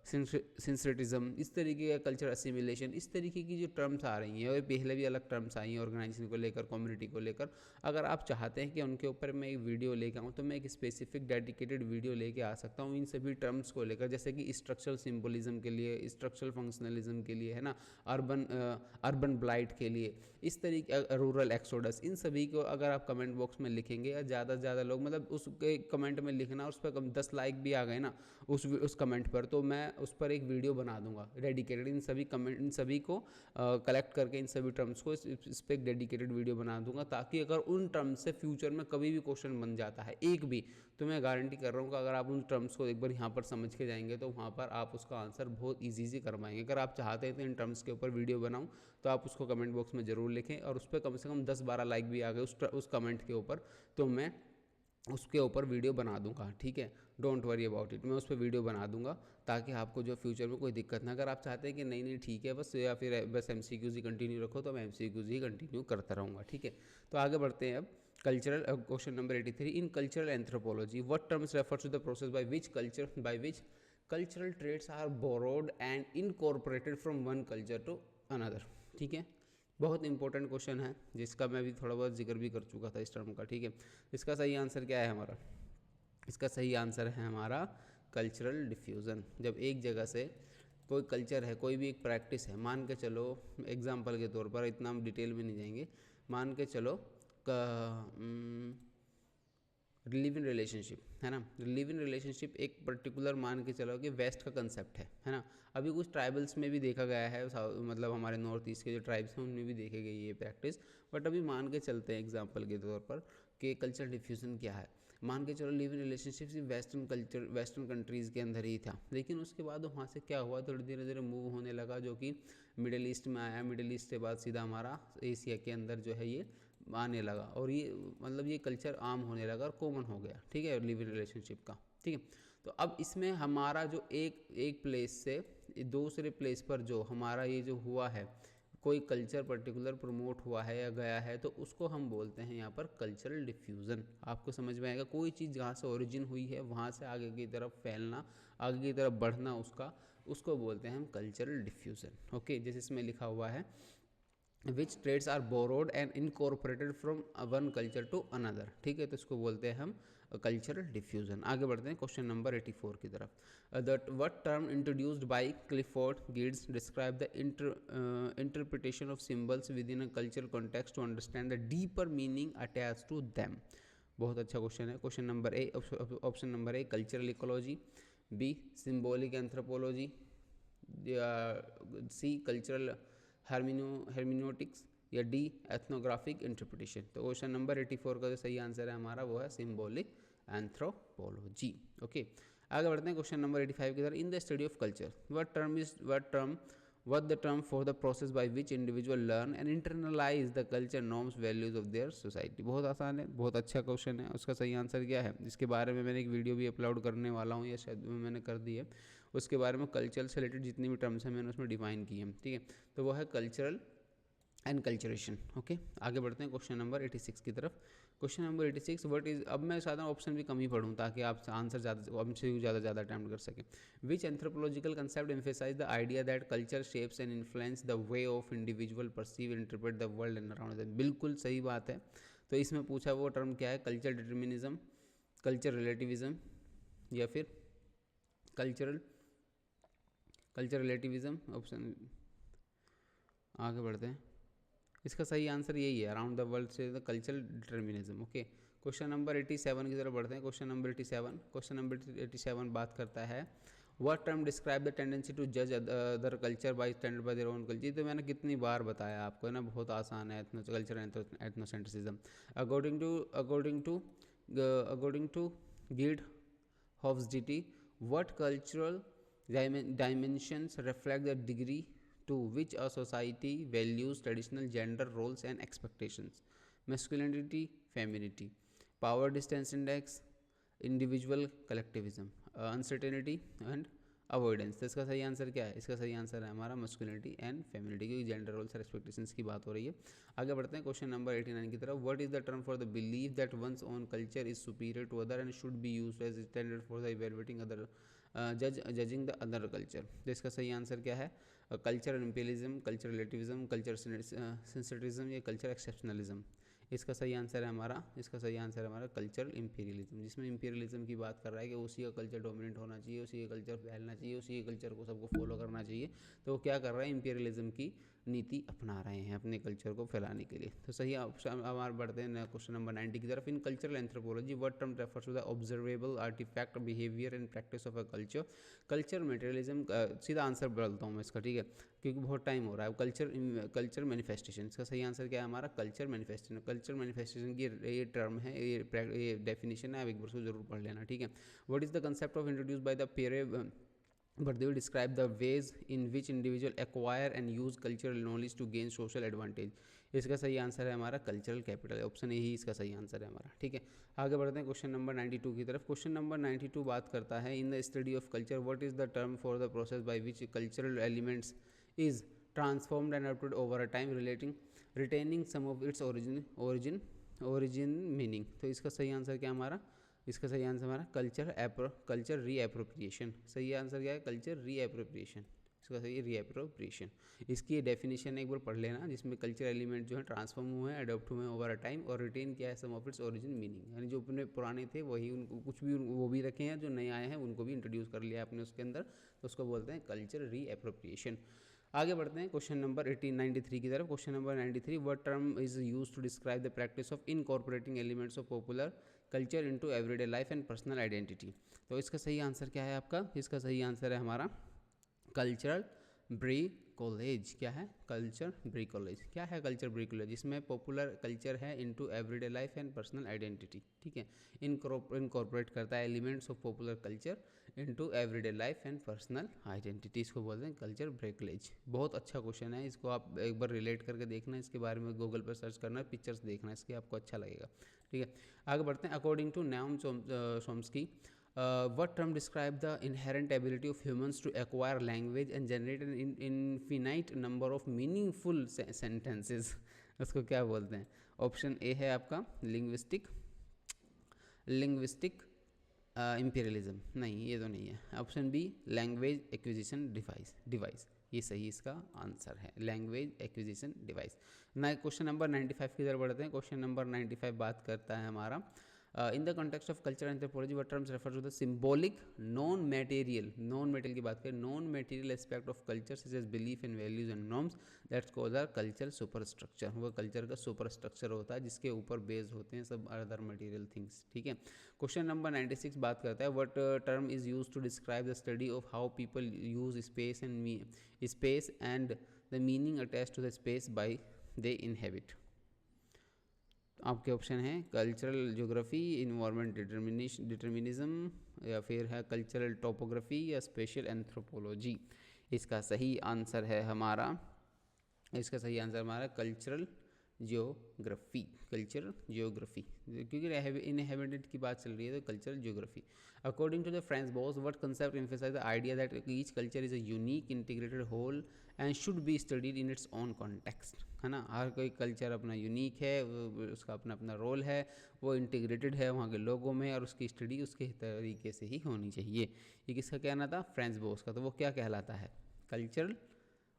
सिंसरेटिज्म, इस तरीके का कल्चर असिमिलेशन, इस तरीके की जो टर्म्स आ रही हैं, और पहले भी अलग टर्म्स आई हैं ऑर्गेनाइजेशन को लेकर, कम्युनिटी को लेकर। अगर आप चाहते हैं कि उनके ऊपर मैं एक वीडियो लेकर आऊँ, तो मैं एक स्पेसिफिक डेडिकेटेड वीडियो लेके आ सकता हूँ इन सभी टर्म्स को लेकर, जैसे कि स्ट्रक्चरल सिम्बोलिज्म के लिए, स्ट्रक्चरल फंक्शनलिज्म के लिए, है ना, अर्बन ब्लाइट के लिए, इस तरीके रूरल एक्सोडस, इन सभी को अगर आप कमेंट बॉक्स में लिखेंगे, या ज़्यादा से ज़्यादा लोग मतलब उसके कमेंट में लिखना, उस पर 10 लाइक भी आ गए ना उस कमेंट पर, तो मैं उस पर एक वीडियो बना दूंगा डेडिकेटेड, इन सभी कमेंट, इन सभी को कलेक्ट करके, इन सभी टर्म्स को इस पर एक डेडिकेटेड वीडियो बना दूंगा, ताकि अगर उन टर्म्स से फ्यूचर में कभी भी क्वेश्चन बन जाता है एक भी, तो मैं गारंटी कर रहा हूँ कि अगर आप उन टर्म्स को एक बार यहाँ पर समझ के जाएंगे, तो वहाँ पर आप उसका आंसर बहुत ईजी से कर पाएंगे। अगर आप चाहते हैं तो इन टर्म्स के ऊपर वीडियो बनाऊँ, तो आप उसको कमेंट बॉक्स में ज़रूर लिखें, और उस पर कम से कम 10-12 लाइक भी आ गए उस कमेंट के ऊपर, तो मैं उसके ऊपर वीडियो बना दूंगा। ठीक है, डोंट वरी अबाउट इट, मैं उस पर वीडियो बना दूंगा, ताकि आपको जो फ्यूचर में कोई दिक्कत ना। अगर आप चाहते हैं कि नहीं ठीक है बस, या फिर बस MCQs ही कंटिन्यू रखो, तो मैं MCQs ही कंटिन्यू करता रहूँगा। ठीक है, तो आगे बढ़ते हैं अब cultural. Question number 83, in cultural anthropology what terms refer to the process by which cultural trades are borrowed and incorporated from one culture to another. ठीक है, बहुत इंपॉर्टेंट क्वेश्चन है, जिसका मैं भी थोड़ा बहुत जिक्र भी कर चुका था इस टर्म का। ठीक है, इसका सही आंसर क्या है हमारा? इसका सही आंसर है हमारा कल्चरल डिफ्यूज़न। जब एक जगह से कोई कल्चर है, कोई भी एक प्रैक्टिस है, मान के चलो एग्जांपल के तौर पर, इतना हम डिटेल में नहीं जाएंगे, मान के चलो लिव इन रिलेशनशिप, है ना, लिव इन रिलेशनशिप एक पर्टिकुलर मान के चलो कि वेस्ट का कंसेप्ट है ना। अभी कुछ ट्राइबल्स में भी देखा गया है, मतलब हमारे नॉर्थ ईस्ट के जो ट्राइब्स हैं उनमें भी देखे गई ये प्रैक्टिस। बट अभी मान के चलते हैं एग्जांपल के तौर पर कि कल्चर डिफ्यूजन क्या है। मान के चलो लिव इन रिलेशनशिप सिर्फ वेस्टर्न कंट्रीज़ के अंदर ही था, लेकिन उसके बाद वहाँ से क्या हुआ, थोड़ी धीरे धीरे मूव होने लगा, जो कि मिडिल ईस्ट में आया। मिडिल ईस्ट के बाद सीधा हमारा एशिया के अंदर जो है ये आने लगा, और ये मतलब ये कल्चर आम होने लगा और कॉमन हो गया। ठीक है, लिव इन रिलेशनशिप का। ठीक है, तो अब इसमें हमारा जो एक प्लेस से दूसरे प्लेस पर जो हमारा ये जो हुआ है, कोई कल्चर पर्टिकुलर प्रमोट हुआ है या गया है, तो उसको हम बोलते हैं यहाँ पर कल्चरल डिफ्यूज़न। आपको समझ में आएगा, कोई चीज़ जहाँ से ओरिजिन हुई है वहाँ से आगे की तरफ फैलना, आगे की तरफ बढ़ना, उसको बोलते हैं हम कल्चरल डिफ्यूज़न। ओके, जैसे इसमें लिखा हुआ है which traits are borrowed and incorporated from one culture to another. ठीक है, तो इसको बोलते हैं हम कल्चरल डिफ्यूजन। आगे बढ़ते हैं क्वेश्चन नंबर 84 की तरफ। That what term introduced by Clifford Geertz describe the interpretation of symbols with in a cultural context to understand the deeper meaning attach to them. बहुत अच्छा क्वेश्चन है। Question number A, option number A cultural ecology, B symbolic anthropology, C cultural hermeneutics या D ethnographic interpretation. तो question number 84 का जो सही answer है हमारा वो है सिम्बॉलिक एंथ्रोपोलॉजी। ओके, आगे बढ़ते हैं क्वेश्चन नंबर 85 की तरफ। In the study of culture what the term for the process by which individual learn and internalize the culture norms values of their society। बहुत आसान है, बहुत अच्छा क्वेश्चन है। उसका सही आंसर क्या है, इसके बारे में मैंने एक वीडियो भी अपलोड करने वाला हूँ, या शायद मैंने कर दी है। उसके बारे में कल्चर से रिलेटेड जितनी भी टर्म्स हैं मैंने उसमें डिफाइन की हैं, ठीक है। तो वो है कल्चरल एंड कल्चरेशन। ओके, आगे बढ़ते हैं क्वेश्चन नंबर 86 की तरफ। क्वेश्चन नंबर 86 व्हाट इज, अब मैं चाहता हूँ ऑप्शन भी कम ही पढ़ूँ ताकि आप आंसर ज़्यादा अटैम्प्ट कर सकें। Which anthropological concept emphasize the idea that culture shapes and influence the way of individual perceive interpret the world and around them. बिल्कुल सही बात है। तो इसमें पूछा वो टर्म क्या है, कल्चर डिटर्मिनिज्म, कल्चर रिलेटिविज्म, या फिर कल्चर रिलेटिविज्म। ऑप्शन आगे बढ़ते हैं, इसका सही आंसर यही है, अराउंड द वर्ल्ड से the cultural determinism. Okay, question number 87 की तरफ बढ़ते हैं। क्वेश्चन नंबर 87 बात करता है what term describe the tendency to जज other culture by standard by their own culture. तो मैंने कितनी बार बताया आपको, है ना, बहुत आसान है। Culture ethnocentrism according to Geert Hofstede what cultural dimensions reflect the degree to which a society values traditional gender roles and expectations, masculinity, femininity, power distance index, individual collectivism, uncertainty and avoidance. तो इसका सही answer क्या है, इसका सही answer है हमारा masculinity and femininity, क्योंकि जेंडर रोल्स और एक्सपेक्टेशंस की बात हो रही है। आगे बढ़ते हैं क्वेश्चन नंबर 89 की तरफ। What is the term for the believe that one's own culture is superior to other and should be used as standard for the evaluating other judging the other culture. तो इसका सही answer क्या है, culture imperialism, culture relativism, culture sensitivism या culture exceptionalism. इसका सही answer है हमारा कल्चरल इंपीरियलिज्म, जिसमें इंपीरियलिज्म की बात कर रहा है कि उसी का कल्चर डोमिनेंट होना चाहिए, उसी का कल्चर फैलना चाहिए, उसी के कल्चर को सबको फॉलो करना चाहिए। तो वो क्या कर रहा है, इंपीरियलिज्म की नीति अपना रहे हैं अपने कल्चर को फैलाने के लिए। तो सही ऑप्शन हमारे बढ़ते हैं क्वेश्चन नंबर 90 की तरफ। In cultural anthropology what term refers to the observable artifact behaviour and practice of a culture. Culture materialism, सीधा आंसर बदलता हूँ मैं इसका, ठीक है, क्योंकि बहुत टाइम हो रहा है। कल्चर मैनिफेस्टेशन, इसका सही आंसर क्या है हमारा, कल्चर मैनिफेस्टेशन। कल्चर मैनिफेस्टेशन की ये टर्म है, ये डेफिनेशन है, आप एक बार उसको जरूर पढ़ लेना, ठीक है। What is the concept of introduce by the पेरे but they will describe the ways in which individual acquire and use cultural knowledge to gain social advantage। इसका सही आंसर है हमारा कल्चरल कैपिटल, ऑप्शन ए ही इसका सही answer है हमारा, ठीक है। आगे बढ़ते हैं क्वेश्चन नंबर 92 की तरफ। क्वेश्चन नंबर 92 बात करता है in the study of culture what is the term for the process by which cultural elements is transformed and updated over a time retaining some of its origin meaning. तो इसका सही answer क्या हमारा, इसका सही आंसर हमारा culture रीएप्रोप्रिएशन। सही answer क्या है, कल्चर रीएप्रोप्रिएशन, इसका सही है रीएप्रोप्रिएशन। इसकी डेफिनेशन एक बार पढ़ लेना, जिसमें कल्चर एलिमेंट जो है ट्रांसफॉर्म हुए हैं, अडॉप्ट हुए हैं ओवर अ टाइम, और रिटेन किया है सम ऑफ इट्स ओरिजिन मीनिंग, यानी जो अपने पुराने थे वही उनको कुछ भी वो भी रखे हैं, जो नए आए हैं उनको भी इंट्रोड्यूस कर लिया आपने उसके अंदर, तो उसको बोलते हैं कल्चर रीएप्रोप्रिएशन। आगे बढ़ते हैं क्वेश्चन नंबर 1893 की तरफ। Question number 93 what term is used to describe the practice of incorporating elements of popular culture into everyday life and personal identity. तो इसका सही आंसर क्या है आपका, इसका सही आंसर है हमारा कल्चरल ब्रिकोलेज। क्या है, कल्चर ब्रिकोलेज। क्या है कल्चर ब्रिकोलेज, इसमें पॉपुलर कल्चर है into everyday life and personal identity, ठीक है। इनकॉर्पोरेट करता है elements of popular culture into everyday life and personal identity, इसको बोलते हैं कल्चर ब्रिकोलेज। बहुत अच्छा क्वेश्चन है, इसको आप एक बार रिलेट करके देखना, इसके बारे में गूगल पर सर्च करना, पिक्चर्स देखना इसके, आपको अच्छा लगेगा, ठीक है। आगे बढ़ते हैं। According to Noam Chomsky what term describe the inherent ability of humans to acquire language and generate an infinite number of meaningful sentences। उसको क्या बोलते हैं, ऑप्शन ए है आपका लिंग्विस्टिक इंपीरियलिज्म, नहीं ये तो नहीं है। Option B language acquisition device, ये सही इसका आंसर है, लैंग्वेज एक्विजिशन डिवाइस। ना क्वेश्चन नंबर 95 की तरफ बढ़ते हैं। क्वेश्चन नंबर 95 बात करता है हमारा in the context of culture anthropology what terms refer to the symbolic non material की बात करें, non material aspect of culture such as belief in values and norms that's called the culture superstructure. वो कल्चर का superstructure होता है जिसके ऊपर बेस्ड होते हैं सब अदर मटेरियल थिंग्स, ठीक है। क्वेश्चन नंबर 96 बात करता है what term is used to describe the study of how people use space and the meaning attach to the space by they inhabit. आपके ऑप्शन हैं कल्चरल ज्योग्राफी, इन्वायरमेंट डिटर्मिनिज्म, या फिर है कल्चरल टोपोग्राफी या spatial anthropology. इसका सही answer है हमारा कल्चरल जियोग्राफी। कल्चरल जियोग्राफी, क्योंकि इनहेबिटेड की बात चल रही है तो cultural geography. According to the French Boas, what concept emphasize the idea that each culture is a unique integrated whole and should be studied in its own context, है ना। हर कोई कल्चर अपना यूनिक है, उसका अपना अपना रोल है, वो इंटीग्रेटेड है वहाँ के लोगों में, और उसकी स्टडी उसके तरीके से ही होनी चाहिए। ये किसका कहना था? फ्रेंच बॉस का। तो वो क्या कहलाता है? कल्चरल,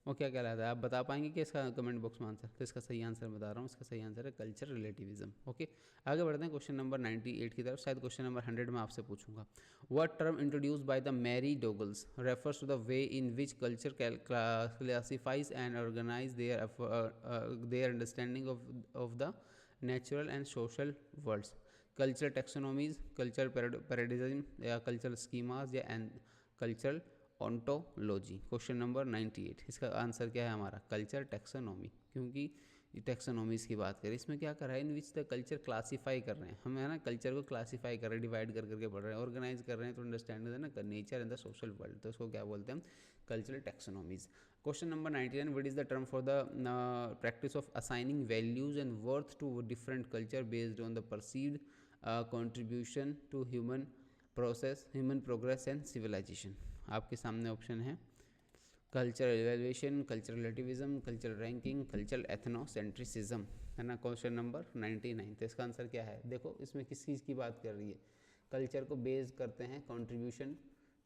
वो क्या कहलाता है? आप बता पाएंगे कि इसका कमेंट बॉक्स में आंसर? तो इसका सही आंसर बता रहा हूँ, इसका सही आंसर है कल्चर रिलेटिविज्म। ओके, आगे बढ़ते हैं क्वेश्चन नंबर 98 की तरफ। शायद क्वेश्चन नंबर 100 में आपसे पूछूंगा, what term introduced by the Mary Douglas refers to the way in which culture classifies and organize their understanding of the natural and social worlds. Cultural taxonomies, cultural paradigm, या cultural schemas, या cultural ontology. Question number 98, इसका answer क्या है हमारा? Culture taxonomy, क्योंकि टेक्सोनॉमीज़ की बात करें, इसमें क्या कर रहा है? इन विच द कल्चर क्लासीफाई कर रहे हैं हम, है ना। कल्चर को क्लासीफाई कर रहे हैं, डिवाइड कर करके पढ़ रहे हैं, ऑर्गेनाइज कर रहे हैं, तो अंडरस्टैंड है ना nature and the social world, तो उसको क्या बोलते हैं? Cultural taxonomies. Question number 99, what is the term for the practice of assigning values and worth to different culture based on the perceived contribution to human progress and civilization. आपके सामने option है cultural evaluation, cultural relativism, cultural ranking, cultural ethnocentrism, है ना। Question number 99, तो इसका answer क्या है? देखो इसमें किस चीज़ की बात कर रही है? कल्चर को बेस करते हैं contribution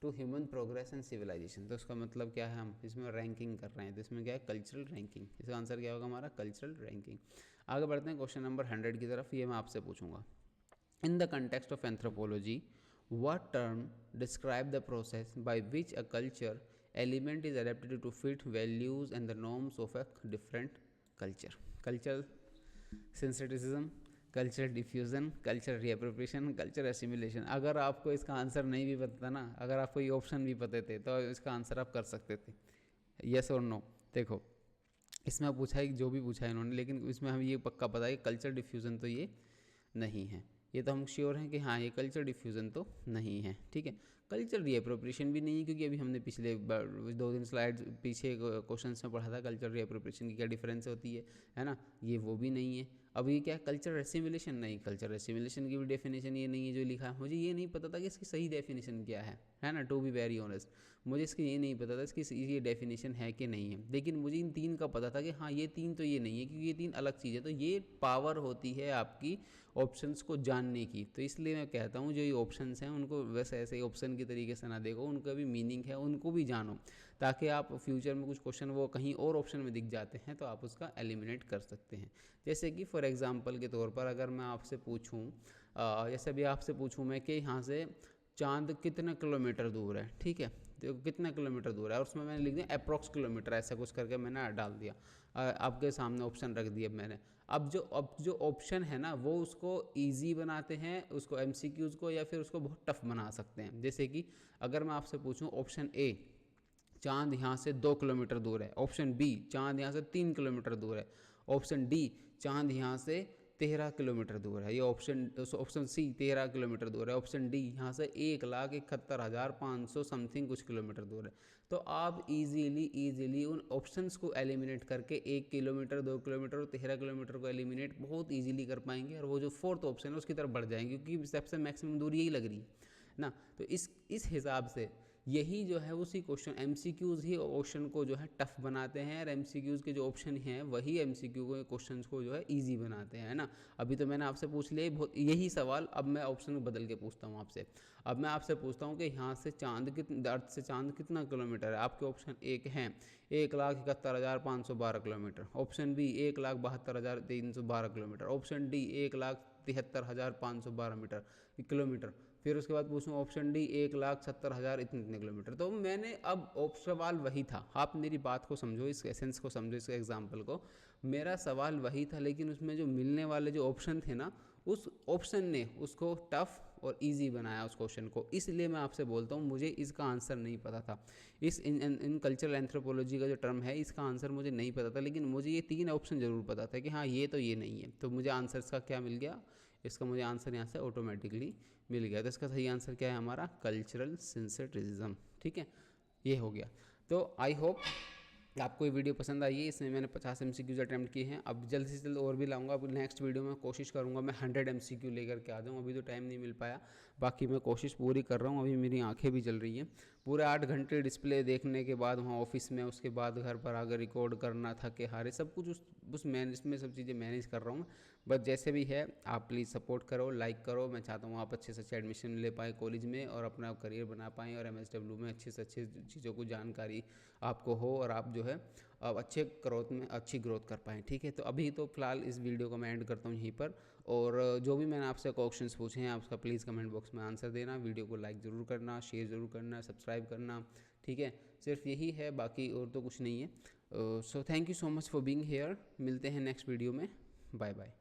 to human progress and civilization, तो उसका मतलब क्या है? हम इसमें रैंकिंग कर रहे हैं, तो इसमें क्या है? Cultural ranking. इसका आंसर क्या होगा हमारा? Cultural ranking. आगे बढ़ते हैं क्वेश्चन नंबर 100 की तरफ। ये मैं आपसे पूछूंगा, इन the context of anthropology, what term describe the process by which a culture element is adapted to fit values and the norms of a different culture? Cultural synthetism, cultural diffusion, cultural reappropriation, cultural assimilation. अगर आपको इसका answer नहीं भी पता था ना, अगर आपको ये ऑप्शन भी पते थे, तो इसका आंसर आप कर सकते थे, यस और नो। देखो इसमें पूछा है जो भी पूछा है इन्होंने, लेकिन इसमें हमें ये पक्का पता है कि कल्चर डिफ्यूज़न तो ये नहीं है, ये तो हम श्योर हैं कि हाँ ये कल्चर डिफ्यूज़न तो नहीं है, ठीक है। कल्चर रीअप्रोप्रिएशन भी नहीं है, क्योंकि अभी हमने पिछले 2 दिन स्लाइड पीछे क्वेश्चन में पढ़ा था कल्चर रीअप्रोप्रिएशन की क्या डिफरेंस होती है ना। ये वो भी नहीं है। अब ये क्या है? कल्चर एसिमिलेशन, नहीं, कल्चर एसिमिलेशन की भी डेफिनेशन ये नहीं है जो लिखा है। मुझे ये नहीं पता था कि इसकी सही डेफिनेशन क्या है ना। टू बी वेरी ऑनेस्ट, मुझे इसकी ये नहीं पता था इसकी ये डेफिनेशन है कि नहीं है, लेकिन मुझे इन 3 का पता था कि हाँ ये 3 तो ये नहीं है, क्योंकि ये 3 अलग चीज़ है। तो ये पावर होती है आपकी ऑप्शंस को जानने की, तो इसलिए मैं कहता हूँ जो ये ऑप्शंस हैं उनको वैसे ऐसे ही ऑप्शन की तरीके से ना देखो, उनका भी मीनिंग है, उनको भी जानो, ताकि आप फ्यूचर में कुछ क्वेश्चन वो कहीं और ऑप्शन में दिख जाते हैं तो आप उसका एलिमिनेट कर सकते हैं। जैसे कि फॉर एग्जांपल के तौर पर अगर मैं आपसे पूछूं, जैसे भी आपसे पूछूं मैं कि यहाँ से चांद कितने किलोमीटर दूर है, ठीक है, तो कितना किलोमीटर दूर है, और उसमें मैंने लिख दिया अप्रॉक्स किलोमीटर, ऐसा कुछ करके मैंने डाल दिया, आपके सामने ऑप्शन रख दिया मैंने। अब जो ऑप्शन है ना वो उसको इजी बनाते हैं, उसको एमसीक्यूज़ को, या फिर उसको बहुत टफ बना सकते हैं। जैसे कि अगर मैं आपसे पूछूं ऑप्शन ए, चांद यहाँ से 2 किलोमीटर दूर है, ऑप्शन बी, चांद यहाँ से 3 किलोमीटर दूर है, ऑप्शन डी, चांद यहाँ से 13 किलोमीटर दूर है, ये ऑप्शन सी 13 किलोमीटर दूर है, ऑप्शन डी यहाँ से 1,71,500 समथिंग कुछ किलोमीटर दूर है। तो आप इजीली उन ऑप्शंस को एलिमिनेट करके 1 किलोमीटर, 2 किलोमीटर और 13 किलोमीटर को एलिमिनेट बहुत इजीली कर पाएंगे, और वो जो फोर्थ ऑप्शन है उसकी तरफ बढ़ जाएंगे, क्योंकि सबसे मैक्सिमम दूरी यही लग रही है ना। तो इस हिसाब से यही जो है उसी क्वेश्चन एमसीक्यूज़ ही क्वेश्चन को जो है टफ बनाते हैं, और एमसीक्यूज़ के जो ऑप्शन हैं वही एमसीक्यू के क्वेश्चन को जो है इजी बनाते हैं, है ना। अभी तो मैंने आपसे पूछ लिया बहुत यही सवाल, अब मैं ऑप्शन को बदल के पूछता हूँ आपसे। अब मैं आपसे पूछता हूँ कि यहाँ से अर्थ से चांद कितना किलोमीटर है। आपके ऑप्शन एक हैं 1,71,512 kilometre, option B 1,72,312 kilometre, option D 1,73,512 kilometre, फिर उसके बाद पूछूँ ऑप्शन डी 1,70,000 इतने किलोमीटर। तो मैंने अब सवाल वही था, आप मेरी बात को समझो, इस एसेंस को समझो, इस एग्जाम्पल को। मेरा सवाल वही था, लेकिन उसमें जो मिलने वाले जो ऑप्शन थे ना उस ऑप्शन ने उसको टफ और इजी बनाया उस क्वेश्चन को। इसलिए मैं आपसे बोलता हूँ मुझे इसका आंसर नहीं पता था। इस इन कल्चरल एंथ्रोपोलॉजी का जो टर्म है इसका आंसर मुझे नहीं पता था, लेकिन मुझे ये 3 ऑप्शन ज़रूर पता था कि हाँ ये तो ये नहीं है। तो मुझे आंसर्स का क्या मिल गया, इसका मुझे आंसर यहाँ से ऑटोमेटिकली मिल गया। तो इसका सही आंसर क्या है हमारा, कल्चरल सिंसेटिज्म। ठीक है, ये हो गया। तो आई होप आपको ये वीडियो पसंद आई है। इसमें मैंने 50 MCQs अटैम्प्ट किए हैं। अब जल्द से जल्द और भी लाऊंगा। अब नेक्स्ट वीडियो में कोशिश करूंगा मैं 100 MCQ लेकर के आ जाऊँ। अभी तो टाइम नहीं मिल पाया, बाकी मैं कोशिश पूरी कर रहा हूँ। अभी मेरी आंखें भी जल रही हैं, पूरे 8 घंटे डिस्प्ले देखने के बाद वहाँ ऑफिस में, उसके बाद घर पर आकर रिकॉर्ड करना, थके हारे सब कुछ उस मैनेज में सब चीज़ें मैनेज कर रहा हूँ। बस जैसे भी है आप प्लीज़ सपोर्ट करो, लाइक करो। मैं चाहता हूँ आप अच्छे से अच्छे एडमिशन ले पाएँ कॉलेज में और अपना करियर बना पाएँ, और MSW में अच्छे से अच्छे चीज़ों को जानकारी आपको हो, और आप जो है अब अच्छे ग्रोथ में अच्छी ग्रोथ कर पाएँ। ठीक है, तो अभी तो फिलहाल इस वीडियो को मैं एंड करता हूँ यहीं पर। और जो भी मैंने आपसे क्वेश्चंस पूछे हैं आप उसका प्लीज़ कमेंट बॉक्स में आंसर देना। वीडियो को लाइक ज़रूर करना, शेयर ज़रूर करना, सब्सक्राइब करना। ठीक है, सिर्फ यही है, बाकी और तो कुछ नहीं है। So thank you so much for being here. मिलते हैं नेक्स्ट वीडियो में। Bye bye.